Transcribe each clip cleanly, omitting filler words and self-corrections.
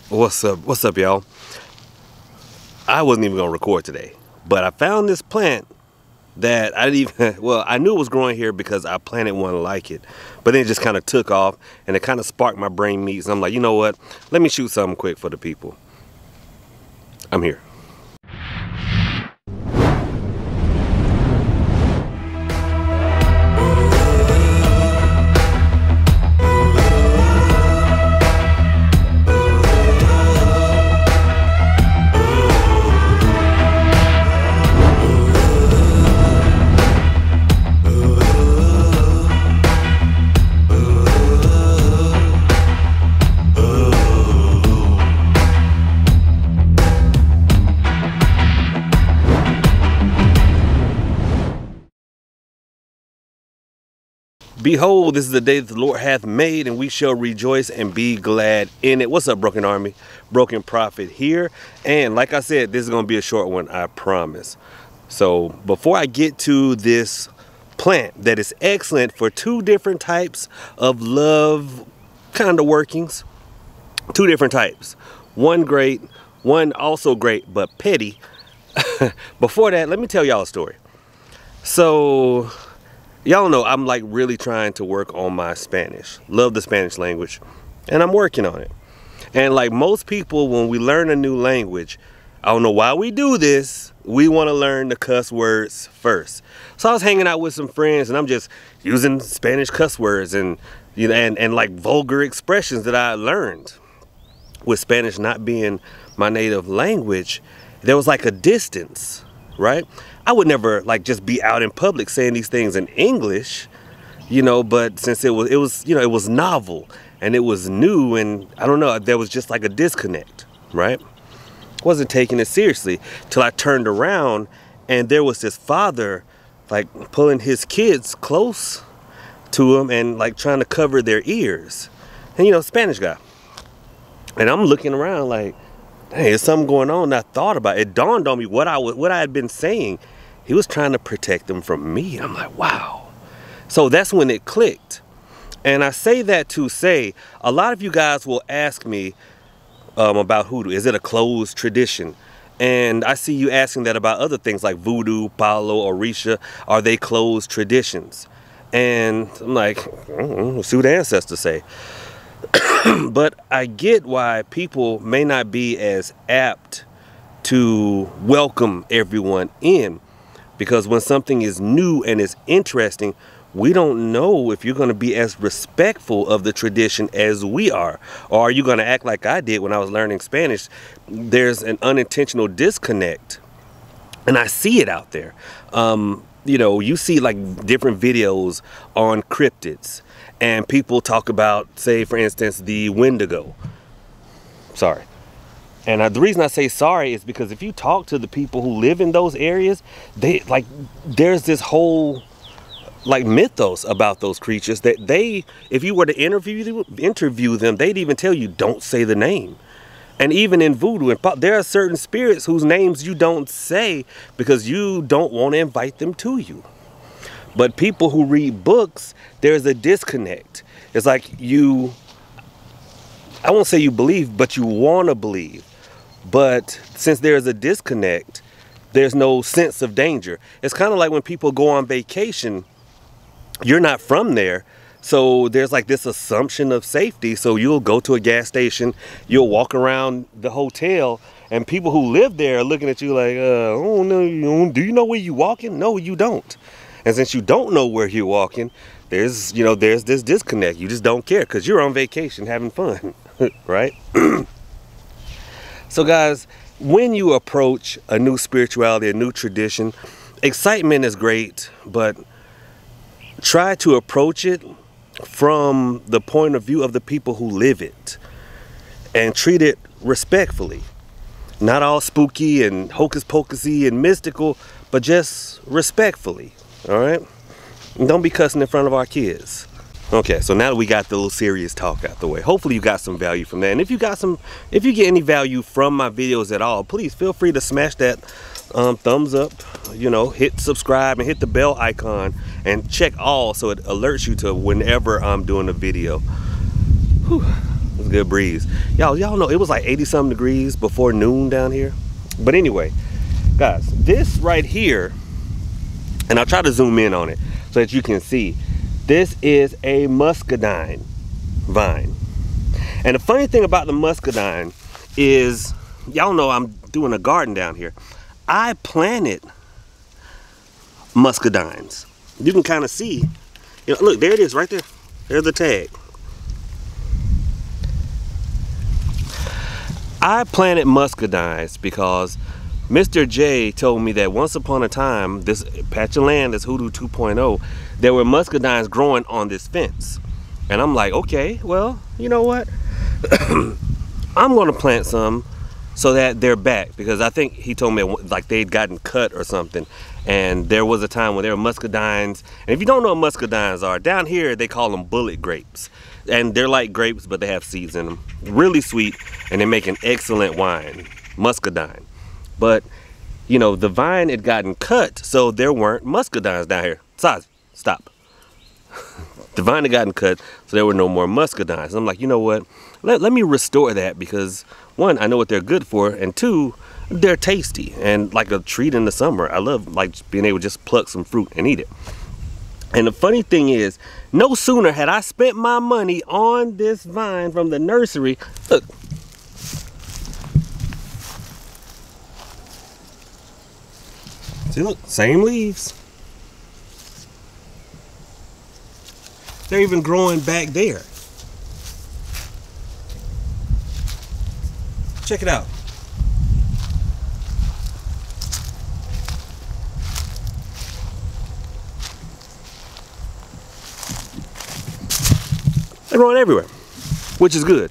What's up, y'all? I wasn't even gonna record today, but I found this plant that I didn't even, well, I knew it was growing here because I planted one like it, but then it just kind of took off and it kind of sparked my brain meat. So I'm like, you know what? Let me shoot something quick for the people. I'm here. Behold, this is the day that the Lord hath made, and we shall rejoice and be glad in it. What's up, Broken Army? Broken Prophet here. And like I said, this is going to be a short one, I promise. So before I get to this plant that is excellent for two different types of love kind of workings, two different types. One great, one also great, but petty. Before that, let me tell y'all a story. So y'all know I'm like really trying to work on my Spanish. Love the Spanish language, and I'm working on it. And like most people, when we learn a new language, I don't know why we do this, we want to learn the cuss words first. So I was hanging out with some friends and I'm just using Spanish cuss words and, you know, and like vulgar expressions that I learned. With Spanish not being my native language, there was like a distance, right? I would never like just be out in public saying these things in English, you know, but since it was, you know, it was novel and it was new, and I don't know, there was just like a disconnect, right? Wasn't taking it seriously till I turned around and there was this father like pulling his kids close to him and like trying to cover their ears. And you know, Spanish guy. And I'm looking around like, hey, there's something going on. And I thought about it. It dawned on me what I had been saying. He was trying to protect them from me. I'm like, wow. So that's when it clicked. And I say that to say, a lot of you guys will ask me about hoodoo. Is it a closed tradition? And I see you asking that about other things like voodoo, palo, orisha. Are they closed traditions? And I'm like, we'll see what the ancestors say. But I get why people may not be as apt to welcome everyone in, because when something is new and is interesting, we don't know if you're going to be as respectful of the tradition as we are. Or are you going to act like I did when I was learning Spanish? There's an unintentional disconnect, and I see it out there. You know, you see like different videos on cryptids, and people talk about, say, for instance, the Wendigo. Sorry. And the reason I say sorry is because if you talk to the people who live in those areas, they like, there's this whole like mythos about those creatures that they, if you were to interview them, they'd even tell you, don't say the name. And even in voodoo, there are certain spirits whose names you don't say because you don't want to invite them to you. But people who read books, there's a disconnect. It's like you, I won't say you believe, but you want to believe. But since there's a disconnect, there's no sense of danger. It's kind of like when people go on vacation, you're not from there. So there's like this assumption of safety. So you'll go to a gas station, you'll walk around the hotel, and people who live there are looking at you like, oh no, do you know where you're walking? No, you don't. And since you don't know where you're walking, there's this disconnect. You just don't care because you're on vacation having fun, right? So guys, when you approach a new spirituality, a new tradition, excitement is great, but try to approach it from the point of view of the people who live it and treat it respectfully. Not all spooky and hocus pocusy and mystical, but just respectfully. All right? And don't be cussing in front of our kids. Okay, so now that we got the little serious talk out the way, hopefully you got some value from that. And if you get any value from my videos at all, please feel free to smash that thumbs up, you know, hit subscribe and hit the bell icon and check all so it alerts you to whenever I'm doing a video. Whew. It was a good breeze. Y'all know it was like 80 something degrees before noon down here. But anyway, guys, this right here, and I'll try to zoom in on it so that you can see, this is a muscadine vine. And the funny thing about the muscadine is, y'all know I'm doing a garden down here. I planted muscadines. You can kind of see, you know, look, there it is right there. There's the tag. I planted muscadines because Mr. J told me that once upon a time, this patch of land, this Hoodoo 2.0, there were muscadines growing on this fence. And I'm like, okay, well, you know what? I'm gonna plant some so that they're back, because I think he told me like they'd gotten cut or something, and there was a time when there were muscadines. And if you don't know what muscadines are, down here they call them bullet grapes, and they're like grapes but they have seeds in them. Really sweet, and they make an excellent wine, muscadine. But you know, the vine had gotten cut, so there weren't muscadines down here. Stop. The vine had gotten cut, so there were no more muscadines. I'm like, you know what? Let me restore that, because one, I know what they're good for, and two, they're tasty and like a treat in the summer. I love like being able to just pluck some fruit and eat it. And the funny thing is, no sooner had I spent my money on this vine from the nursery. Look. See, look, same leaves. They're even growing back there. Check it out. They're growing everywhere, which is good.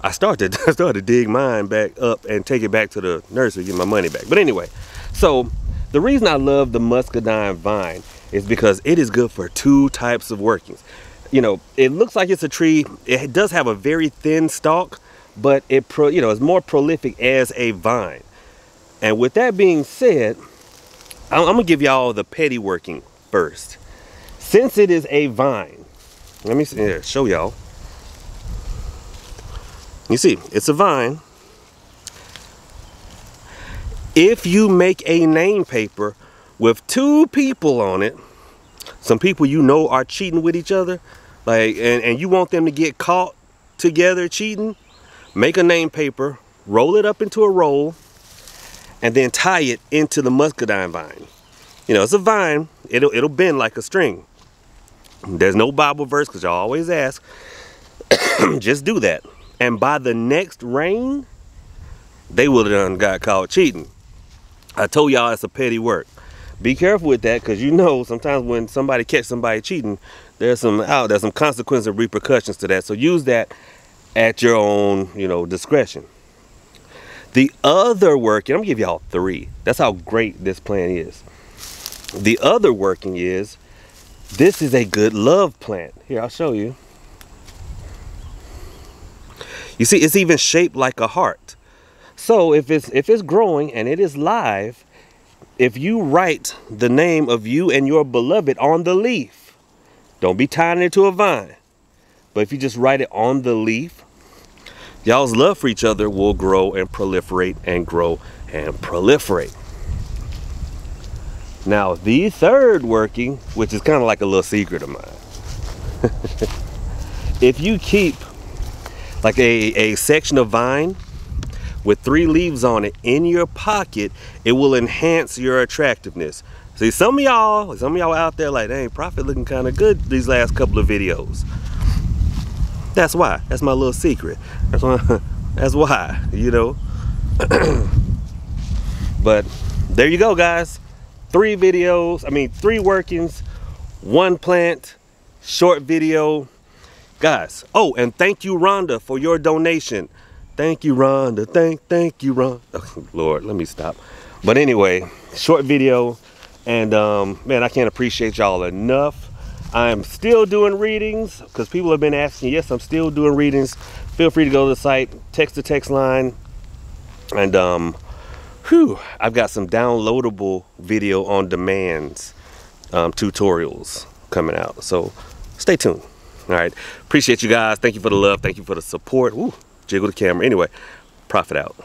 I started to dig mine back up and take it back to the nursery, get my money back. But anyway, so the reason I love the muscadine vine is because it is good for two types of workings. You know, it looks like it's a tree. It does have a very thin stalk, but it is more prolific as a vine. And with that being said, I'm gonna give y'all the petty working first. Since it is a vine, let me show y'all. You see, it's a vine. If you make a name paper with two people on it, some people you know are cheating with each other, like, and you want them to get caught together cheating, make a name paper, roll it up into a roll, and then tie it into the muscadine vine. You know, it's a vine, it'll bend like a string. There's no Bible verse, because y'all always ask. Just do that. And by the next rain, they would have done got caught cheating. I told y'all it's a petty work. Be careful with that, because you know sometimes when somebody catch somebody cheating, there's some consequences and repercussions to that. So use that at your own, discretion. The other working, I'm gonna give y'all three. That's how great this plant is. The other working is, this is a good love plant. Here, I'll show you. You see, it's even shaped like a heart. So if it's growing and it is live, if you write the name of you and your beloved on the leaf, don't be tying it to a vine, but if you just write it on the leaf, y'all's love for each other will grow and proliferate and grow and proliferate. Now, the third working, which is kind of like a little secret of mine, if you keep like a section of vine with 3 leaves on it in your pocket, it will enhance your attractiveness. See, some of y'all out there like, dang, Prophet looking kind of good these last couple of videos. That's why. That's my little secret. That's why, But there you go, guys. 3 workings, 1 plant, short video. Guys, oh, and thank you, Rhonda, for your donation. Thank you, Rhonda. Thank you, Rhonda. Oh, Lord, let me stop. But anyway, short video. And man, I can't appreciate y'all enough. I'm still doing readings because people have been asking. Yes, I'm still doing readings. Feel free to go to the site, text the text line. And I've got some downloadable video on demands tutorials coming out. So stay tuned. All right. Appreciate you guys. Thank you for the love. Thank you for the support. Ooh, jiggle the camera. Anyway, Prophet out.